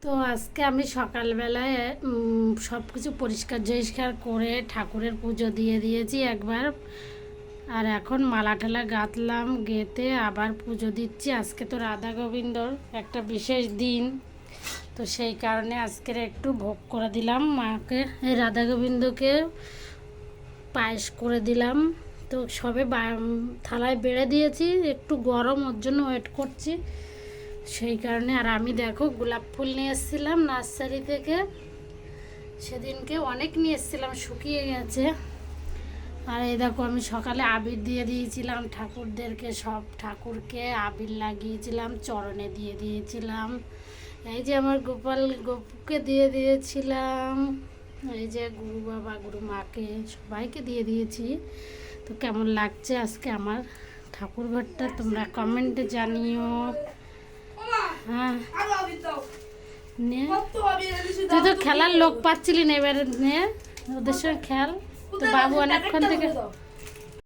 তো আজকে আমি সকালবেলায় সব কিছু পরিষ্কার টরিষ্কার করে ঠাকুরের পুজো দিয়ে দিয়েছি একবার। আর এখন মালা টালা গাঁথলাম, গেঁথে আবার পুজো দিচ্ছি। আজকে তো রাধা গোবিন্দর একটা বিশেষ দিন, তো সেই কারণে আজকের একটু ভোগ করে দিলাম মাকে, এই রাধা গোবিন্দকে পায়েস করে দিলাম। তো সবে থালায় বেড়ে দিয়েছি, একটু গরম, ওর জন্য ওয়েট করছি। সেই কারণে আর আমি দেখো গোলাপ ফুল নিয়ে এসেছিলাম নার্সারি থেকে, সেদিনকে অনেক নিয়ে এসেছিলাম, শুকিয়ে গেছে। আর এই দেখো আমি সকালে আবির দিয়ে দিয়েছিলাম ঠাকুরদেরকে, সব ঠাকুরকে আবির লাগিয়েছিলাম, চরণে দিয়ে দিয়েছিলাম। এই যে আমার গপুকে দিয়ে দিয়েছিলাম, এই যে গুরু বাবা গুরু মাকে সবাইকে দিয়ে দিয়েছি। তো কেমন লাগছে আজকে আমার ঠাকুর ঘরটা তোমরা কমেন্টে জানিও। হ্যাঁ, তুই তো খেলার লোক পাচ্ছিলি না, এবার নে ওদের সঙ্গে খেল। তো বাবু অনেকক্ষণ থেকে